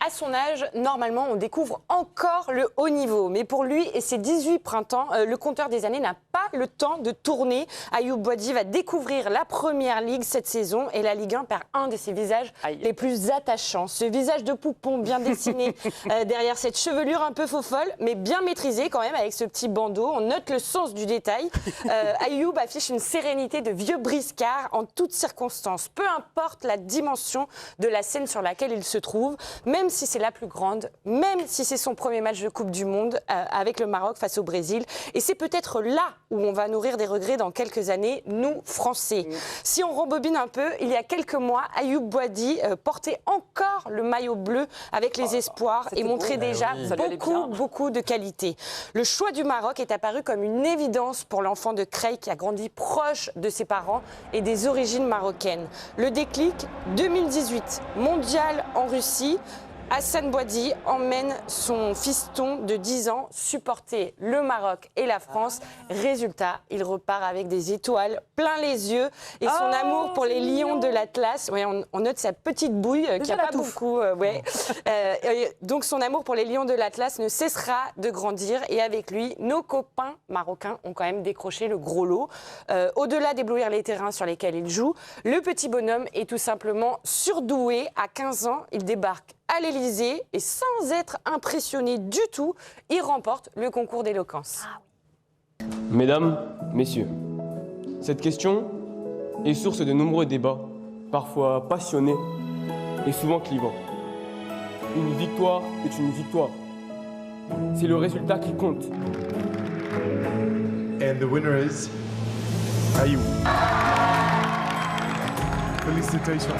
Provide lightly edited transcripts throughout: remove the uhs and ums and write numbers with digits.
à son âge, normalement, on découvre encore le haut niveau. Mais pour lui et ses 18 printemps, le compteur des années n'a pas le temps de tourner. Ayoub Boadi va découvrir la Première Ligue cette saison et la Ligue 1 perd un de ses visages les plus attachants. Ce visage de poupon bien dessiné derrière cette chevelure un peu faux-folle, mais bien maîtrisée quand même avec ce petit bandeau. On note le sens du détail. Ayoub affiche une sérénité de vieux briscard en toutes circonstances. Peu importe la dimension de la scène sur laquelle il se trouve, même si c'est la plus grande, même si c'est son premier match de Coupe du Monde avec le Maroc face au Brésil. Et c'est peut-être là où on va nourrir des regrets dans quelques années, nous, Français. Si on rembobine un peu, il y a quelques mois, Ayoub Boadi portait encore le maillot bleu avec les espoirs et montrait déjà beaucoup de qualité. Le choix du Maroc est apparu comme une évidence pour l'enfant de Creil qui a grandi proche de ses parents et des origines marocaines. Le déclic, 2018, mondial en Russie. Hassan Boadi emmène son fiston de 10 ans supporter le Maroc et la France. Résultat, il repart avec des étoiles plein les yeux et son amour pour les lions de l'Atlas. Ouais, on note sa petite bouille qui n'a pas beaucoup. Donc son amour pour les lions de l'Atlas ne cessera de grandir et avec lui, nos copains marocains ont quand même décroché le gros lot. Au-delà d'éblouir les terrains sur lesquels il joue, le petit bonhomme est tout simplement surdoué. À 15 ans, il débarque à l'Élysée et sans être impressionné du tout, il remporte le concours d'éloquence. Mesdames, messieurs, cette question est source de nombreux débats, parfois passionnés et souvent clivants. Une victoire est une victoire. C'est le résultat qui compte. And the winner is Ayoub. Félicitations.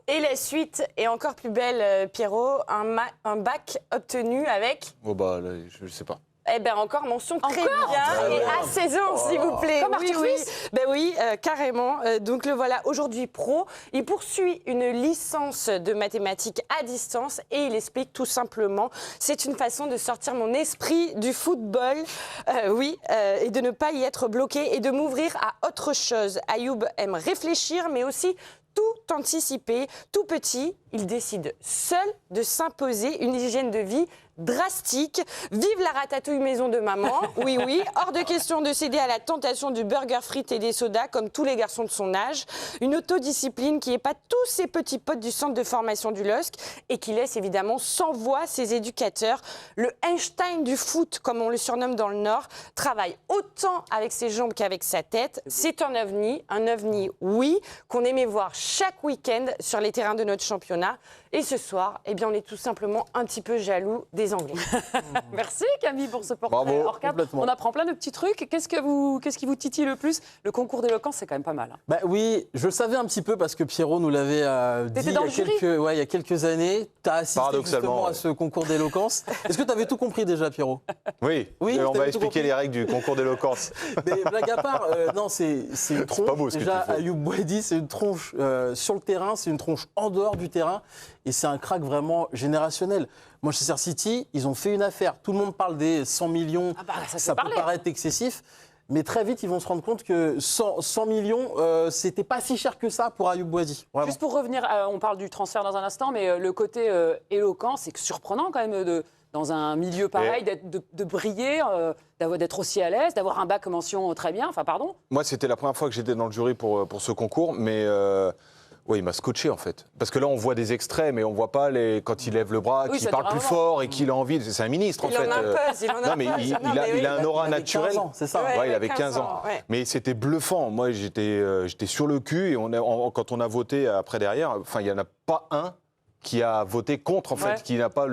Et la suite est encore plus belle, Pierrot. Un bac obtenu avec... Oh bah là, je sais pas. Eh bien, encore mention très bien et à 16 ans, s'il vous plaît. Comme oui, Arthur oui. Suisse. Ben oui, carrément. Donc le voilà aujourd'hui pro. Il poursuit une licence de mathématiques à distance et il explique tout simplement, c'est une façon de sortir mon esprit du football, et de ne pas y être bloqué et de m'ouvrir à autre chose. Ayoub aime réfléchir, mais aussi tout anticiper. Tout petit, il décide seul de s'imposer une hygiène de vie drastique. Vive la ratatouille maison de maman. Oui, oui. Hors de question de céder à la tentation du burger frites et des sodas comme tous les garçons de son âge. Une autodiscipline qui épate tous ces petits potes du centre de formation du LOSC et qui laisse évidemment sans voix ses éducateurs. Le Einstein du foot, comme on le surnomme dans le Nord, travaille autant avec ses jambes qu'avec sa tête. C'est un ovni, oui, qu'on aimait voir chaque week-end sur les terrains de notre championnat. Et ce soir, eh bien, on est tout simplement un petit peu jaloux des Anglais. Merci Camille pour ce portrait. Bravo, hors cadre. On apprend plein de petits trucs. Qu'est-ce qui vous titille le plus? Le concours d'éloquence, c'est quand même pas mal. Bah oui, je le savais un petit peu parce que Pierrot nous l'avait dit il y a quelques années. Tu as assisté justement à ce concours d'éloquence. Est-ce que tu avais tout compris déjà, Pierrot? Oui, on va expliquer les règles du concours d'éloquence. Mais blague à part, non, c'est une tronche. Pas beau, ce déjà, que tu fais. Ayoub Boadi, c'est une tronche sur le terrain, c'est une tronche en dehors du terrain. Et c'est un crack vraiment générationnel. Manchester City, ils ont fait une affaire. Tout le monde parle des 100 millions. Ça peut paraître excessif. Mais très vite, ils vont se rendre compte que 100 millions, c'était pas si cher que ça pour Ayoub Boadi. Vraiment. Juste pour revenir, on parle du transfert dans un instant, mais le côté éloquent, c'est surprenant quand même dans un milieu pareil, de briller, d'être aussi à l'aise, d'avoir un bac mention très bien. Enfin, pardon. Moi, c'était la première fois que j'étais dans le jury pour ce concours, mais oui, il m'a scotché en fait. Parce que là, on voit des extraits, mais on voit pas quand il lève le bras, qu'il parle plus fort et qu'il a envie. C'est un ministre en fait. Il en mais il a un aura naturel. 15 ans, c'est ça. Ouais, il avait 15 ans. Ouais. Mais c'était bluffant. Moi, j'étais sur le cul et quand on a voté après derrière, enfin, il y en a pas un qui a voté contre en fait, qui l'a pas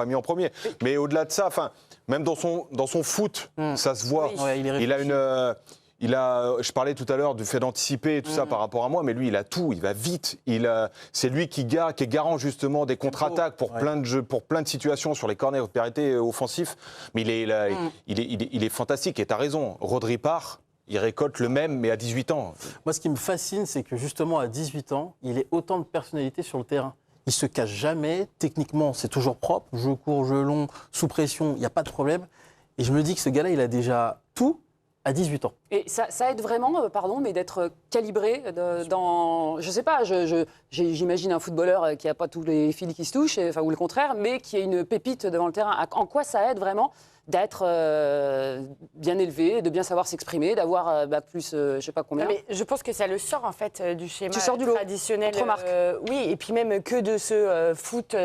mis en premier. Mais au-delà de ça, enfin, même dans son foot, ça se voit. Oui. Ouais, Je parlais tout à l'heure du fait d'anticiper et tout ça par rapport à moi, mais lui, il a tout, il va vite. C'est lui qui est garant justement des contre-attaques pour plein de jeux, pour plein de situations sur les corners de périté offensifs. Mais il est fantastique et tu as raison. Rodri part. Il récolte le même, mais à 18 ans. Moi, ce qui me fascine, c'est que justement, à 18 ans, il ait autant de personnalité sur le terrain. Il se cache jamais. Techniquement, c'est toujours propre. Jeu court, jeu long, sous pression, il n'y a pas de problème. Et je me dis que ce gars-là, il a déjà tout. à 18 ans. Et ça aide vraiment, pardon, mais d'être calibré dans... Je sais pas, j'imagine un footballeur qui n'a pas tous les fils qui se touchent, enfin, ou le contraire, mais qui a une pépite devant le terrain. En quoi ça aide vraiment d'être bien élevé, de bien savoir s'exprimer, d'avoir plus, je sais pas combien. Non, mais je pense que ça le sort en fait du schéma Tu sors du lot. traditionnel. On te remarque. Oui, et puis même que de ce foot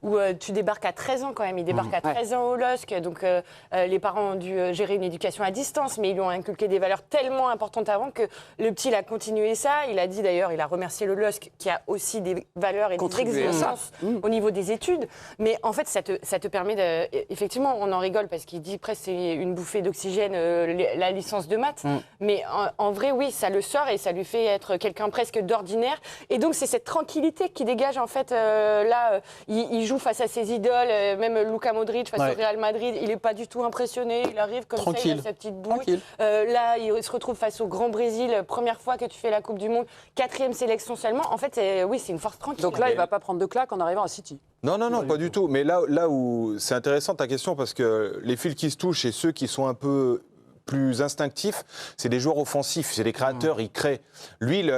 où tu débarques à 13 ans quand même. Il débarque à 13 ans au LOSC, donc les parents ont dû gérer une éducation à distance, mais ils lui ont inculqué des valeurs tellement importantes avant que le petit il a continué ça. Il a dit d'ailleurs, il a remercié le LOSC qui a aussi des valeurs et des exigences au niveau des études. Mais en fait, ça te permet de... Effectivement, on en rigole parce qu'il dit presque c'est une bouffée d'oxygène, la licence de maths. Mais en vrai, oui, ça le sort et ça lui fait être quelqu'un presque d'ordinaire. Et donc, c'est cette tranquillité qui dégage, en fait. Là, il joue face à ses idoles, même Luka Modric face au Real Madrid. Il n'est pas du tout impressionné. Il arrive comme ça, il a sa petite bouille. Là, il se retrouve face au Grand Brésil. Première fois que tu fais la Coupe du Monde, 4e sélection seulement. En fait, oui, c'est une force tranquille. Donc là, il ne va pas prendre de claque en arrivant à City. Non, pas du tout. Mais là où c'est intéressant ta question, parce que les fils qui se touchent et ceux qui sont un peu plus instinctifs, c'est des joueurs offensifs, c'est des créateurs, ils créent. Lui, il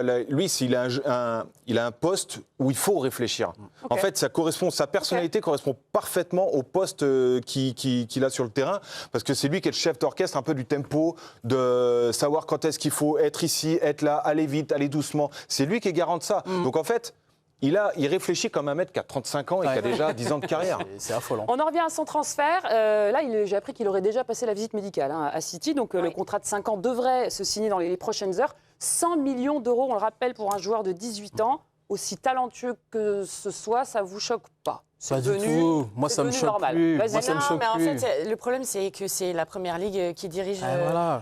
a un poste où il faut réfléchir. En fait, sa personnalité correspond parfaitement au poste qu'il a sur le terrain, parce que c'est lui qui est le chef d'orchestre un peu du tempo, de savoir quand est-ce qu'il faut être ici, être là, aller vite, aller doucement. C'est lui qui est garant de ça. Donc en fait, il réfléchit comme un mec qui a 35 ans et qui a déjà 10 ans de carrière. C'est affolant. On en revient à son transfert. Là, j'ai appris qu'il aurait déjà passé la visite médicale à City. Donc, le contrat de 5 ans devrait se signer dans les prochaines heures. 100 millions d'euros, on le rappelle, pour un joueur de 18 ans. Aussi talentueux que ce soit, ça ne vous choque pas? Pas du tout. Moi, ça me choque plus. Moi, ça me choque mais plus. en fait, le problème, c'est que c'est la Première Ligue qui dirige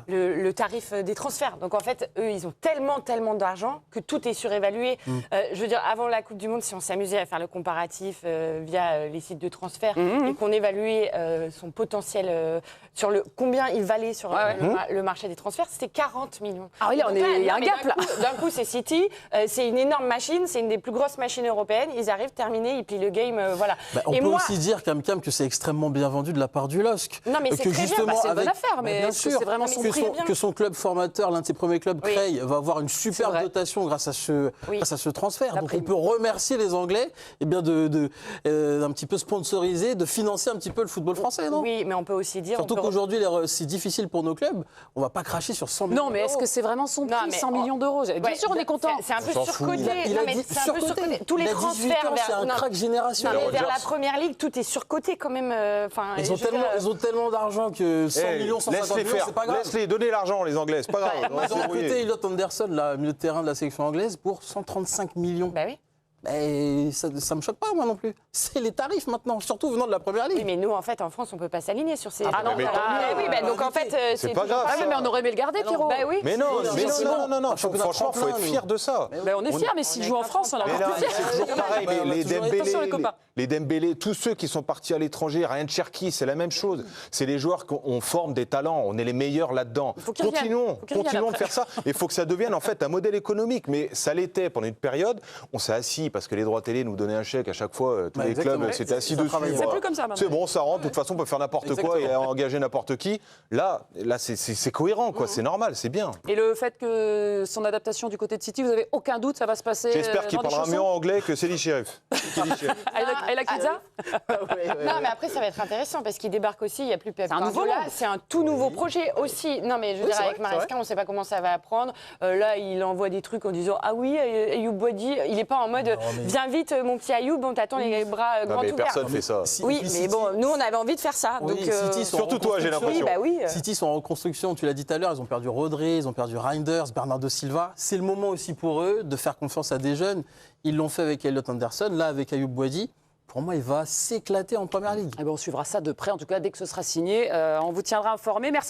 le tarif des transferts. Donc, en fait, eux, ils ont tellement d'argent que tout est surévalué. Je veux dire, avant la Coupe du Monde, si on s'amusait à faire le comparatif via les sites de transfert et qu'on évaluait son potentiel sur combien il valait sur le marché des transferts, c'était 40 millions. Ah oui, il y a un gap, là. D'un coup, c'est City. C'est une énorme machine. C'est une des plus grosses machines européennes. Ils arrivent, terminés, ils plient le game. Voilà. Bah, on peut aussi dire, Cam, que c'est extrêmement bien vendu de la part du LOSC. Non, mais c'est très bien, c'est une bonne affaire, mais bien sûr, c'est vraiment son prix. Que son club formateur, l'un de ses premiers clubs, Creil, va avoir une superbe dotation grâce à ce transfert. Donc on peut remercier les Anglais d'un petit peu sponsoriser, de financer un petit peu le football français, non? Oui, mais on peut aussi dire... Surtout qu'aujourd'hui, c'est difficile pour nos clubs, on ne va pas cracher sur 100 millions d'euros. Non, mais est-ce que c'est vraiment son prix, 100 millions d'euros? Bien sûr, on est content. C'est un peu surcoté. C'est un peu surcoté. Tous les transferts c'est un crack générationnel. Vers la Première Ligue, tout est surcoté quand même. Ils ont tellement d'argent que 100 millions, 150 millions, c'est pas grave. Laisse-les donner l'argent, les Anglais, c'est pas grave. Ils ont recruté Elliot Anderson, le milieu de terrain de la sélection anglaise, pour 135 millions. Bah oui. Et ça ne me choque pas, moi non plus. C'est les tarifs maintenant, surtout venant de la Première Ligue. Oui, mais nous, en fait, en France, on ne peut pas s'aligner sur ces... donc en fait, c'est pas grave. Mais on aurait aimé le garder, Pierrot. Bah oui. Mais non, franchement, il faut être fier de ça. On est fiers, mais s'il joue en France, on est encore plus fiers. C'est toujours pareil, les Dembélé, tous ceux qui sont partis à l'étranger, Ryan Cherki, c'est la même chose. C'est les joueurs qu'on forme des talents, on est les meilleurs là-dedans. Continuons de faire ça. Il faut que ça devienne en fait un modèle économique. Mais ça l'était pendant une période. On s'est assis parce que les droits télé nous donnaient un chèque à chaque fois. Tous les clubs s'étaient assis dessus. C'est plus comme ça maintenant. C'est bon, ça rentre. De toute façon, on peut faire n'importe quoi et engager n'importe qui. Là, c'est cohérent, quoi. C'est normal, c'est bien. Et le fait que son adaptation du côté de City, vous n'avez aucun doute, ça va se passer. J'espère qu'il parlera mieux en anglais que Céline Sheriff. Et la pizza? Non, mais après, ça va être intéressant parce qu'il débarque aussi, il n'y a plus Pep Guardiola. C'est un tout nouveau projet aussi. Non, mais je veux dire, avec Maresca, on ne sait pas comment ça va apprendre. Là, il envoie des trucs en disant ah oui, Ayoub Boadi, il n'est pas en mode viens vite, mon petit Ayoub, on t'attend les bras grands ouverts. Personne fait ça. Oui, mais bon, nous, on avait envie de faire ça. Donc, surtout toi, j'ai l'impression. City sont en reconstruction, tu l'as dit tout à l'heure, ils ont perdu Rodri, ils ont perdu Reinders, Bernardo Silva. C'est le moment aussi pour eux de faire confiance à des jeunes. Ils l'ont fait avec Elliot Anderson, là avec Ayoub Boadi. Pour moi, il va s'éclater en Première Ligue. On suivra ça de près, en tout cas, dès que ce sera signé. On vous tiendra informé. Merci.